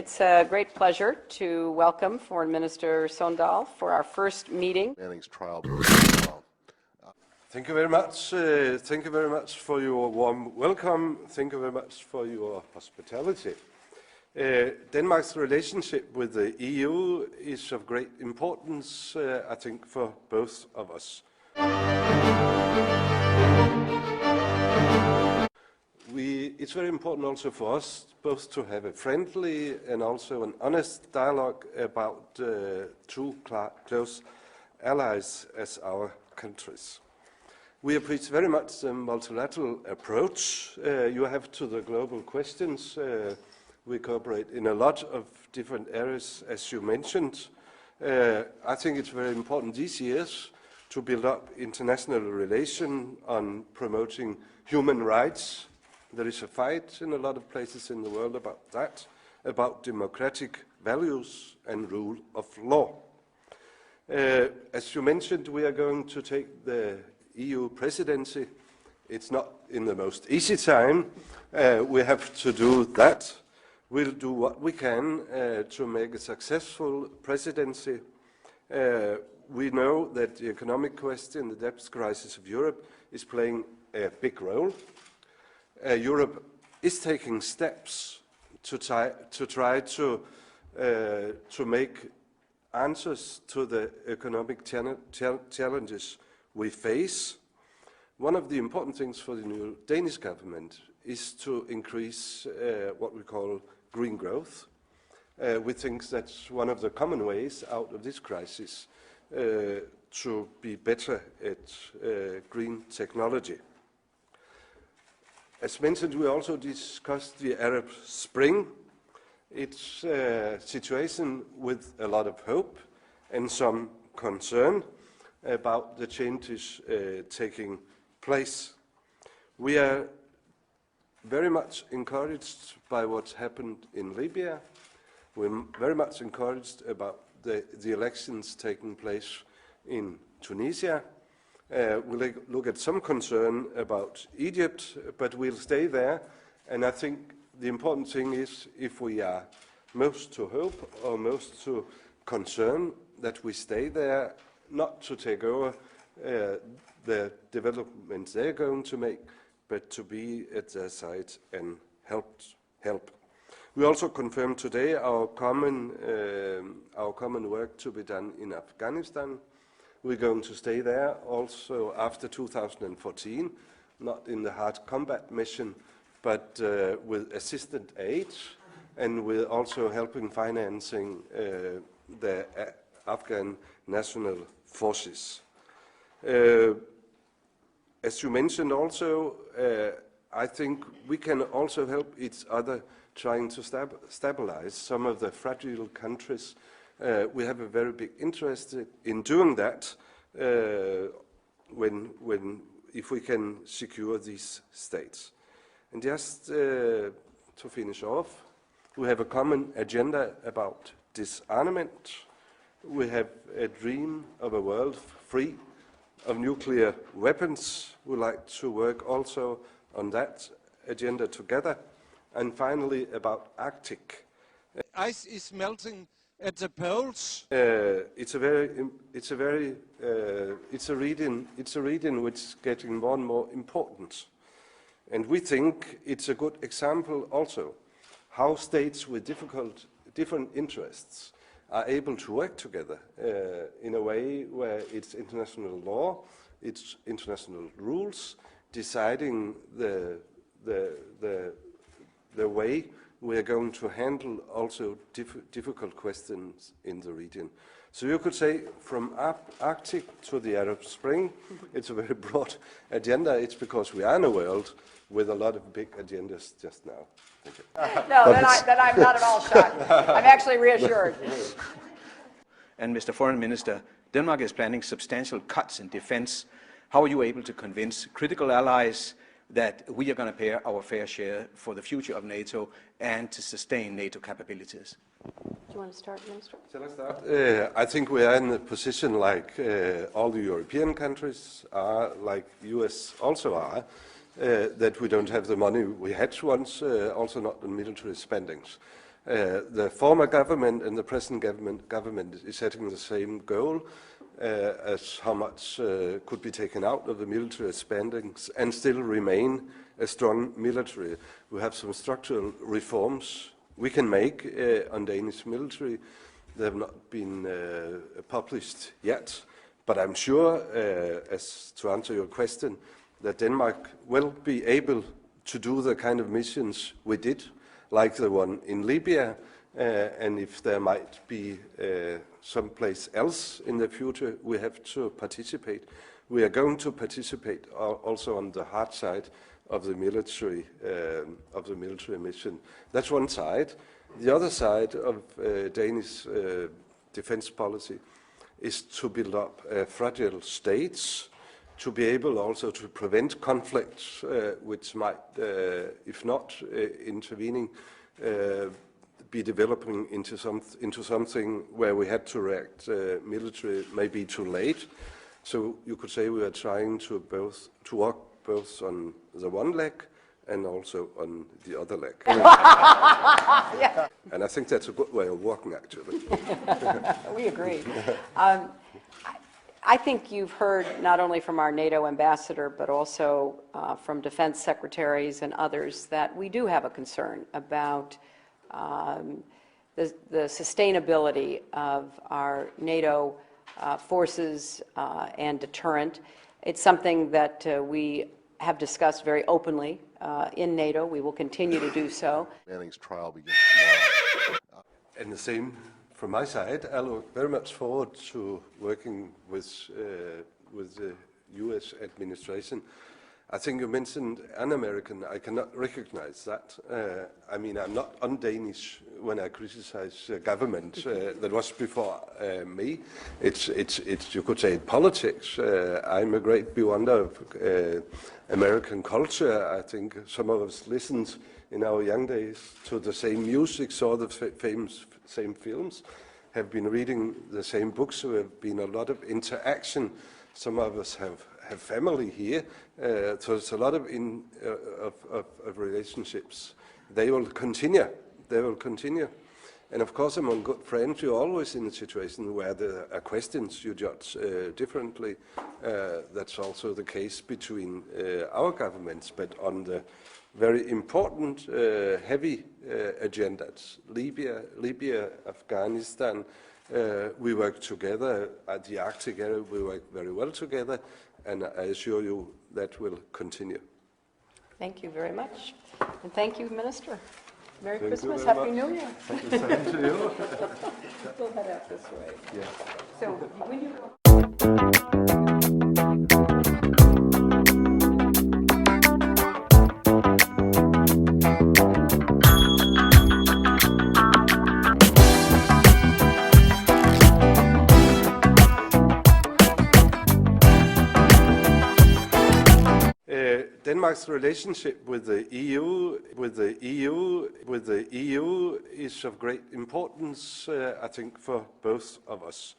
It's a great pleasure to welcome Foreign Minister Sondal for our first meeting. Trial. Thank you very much. Thank you very much for your warm welcome. Thank you very much for your hospitality. Denmark's relationship with the EU is of great importance, I think, for both of us. It's very important also for us both to have a friendly and also an honest dialogue about two close allies as our countries. We appreciate very much the multilateral approach you have to the global questions. We cooperate in a lot of different areas, as you mentioned. I think it's very important these years to build up international relations on promoting human rights. There is a fight in a lot of places in the world about that, about democratic values and rule of law. As you mentioned, we are going to take the EU presidency. It's not in the most easy time. We have to do that. We'll do what we can to make a successful presidency. We know that the economic question, the debt crisis of Europe, is playing a big role. Europe is taking steps to try to make answers to the economic challenges we face. One of the important things for the new Danish government is to increase what we call green growth. We think that's one of the common ways out of this crisis to be better at green technology. As mentioned, we also discussed the Arab Spring. It's a situation with a lot of hope and some concern about the changes taking place. We are very much encouraged by what's happened in Libya. We're very much encouraged about the elections taking place in Tunisia. We'll look at some concern about Egypt, but we'll stay there. And I think the important thing is, if we are most to hope or most to concern, that we stay there, not to take over the developments they're going to make, but to be at their side and help. We also confirmed today our common work to be done in Afghanistan. We're going to stay there also after 2014, not in the hard combat mission, but with assistant aid, and with also helping financing the Afghan national forces. As you mentioned also, I think we can also help each other trying to stabilize some of the fragile countries. We have a very big interest in doing that if we can secure these states. And just to finish off, we have a common agenda about disarmament. We have a dream of a world free of nuclear weapons. We like to work also on that agenda together. And finally, about Arctic. Ice is melting at the poles. It's a region which is getting more and more important, and we think it's a good example also how states with different interests are able to work together in a way where it's international law, it's international rules deciding the way we are going to handle also difficult questions in the region. So you could say from Arctic to the Arab Spring, it's a very broad agenda. It's because we are in a world with a lot of big agendas just now. Thank you. No, then I'm not at all shocked. I'm actually reassured. And Mr. Foreign Minister, Denmark is planning substantial cuts in defense. How are you able to convince critical allies that we are going to pay our fair share for the future of NATO and to sustain NATO capabilities? Do you want to start, Minister? Shall I start? I think we are in a position like all the European countries are, like US also are, that we don't have the money we had once, also not the military spendings. The former government and the present government is setting the same goal as how much could be taken out of the military spendings and still remain a strong military. We have some structural reforms we can make on Danish military. They have not been published yet, but I'm sure, as to answer your question, that Denmark will be able to do the kind of missions we did, like the one in Libya, and if there might be someplace else in the future, we have to participate. We are going to participate also on the hard side of the military mission. That's one side. The other side of Danish defense policy is to build up fragile states, to be able also to prevent conflicts which might, if not intervening, be developing into something where we had to react military maybe too late. So you could say we are trying to walk both on the one leg and also on the other leg. Yeah. And I think that's a good way of walking, actually. We agree. I think you've heard not only from our NATO ambassador, but also from defense secretaries and others that we do have a concern about the sustainability of our NATO forces and deterrent. It's something that we have discussed very openly in NATO. We will continue to do so. Manning's trial begins tomorrow. And the same from my side. I look very much forward to working with the U.S. administration. I think you mentioned an American. I cannot recognize that. I mean, I'm not un-Danish when I criticize government that was before me. It's you could say politics. I'm a great bewonder of American culture. I think some of us listened in our young days to the same music, saw the same films, have been reading the same books. There have been a lot of interaction. Some of us have family here, so it's a lot of relationships. They will continue. They will continue. And of course, among good friends, you're always in a situation where there are questions you judge differently. That's also the case between our governments, but on the very important, heavy agendas, Libya, Afghanistan, we work together. At the Arctic area, we work very well together, and I assure you that will continue. Thank you very much. And thank you, Minister. Merry Thank Christmas, you very Happy much. New Year. Thank you, same to you. We'll head out this way. Yeah. So when you go. Denmark's relationship with the EU is of great importance, I think, for both of us.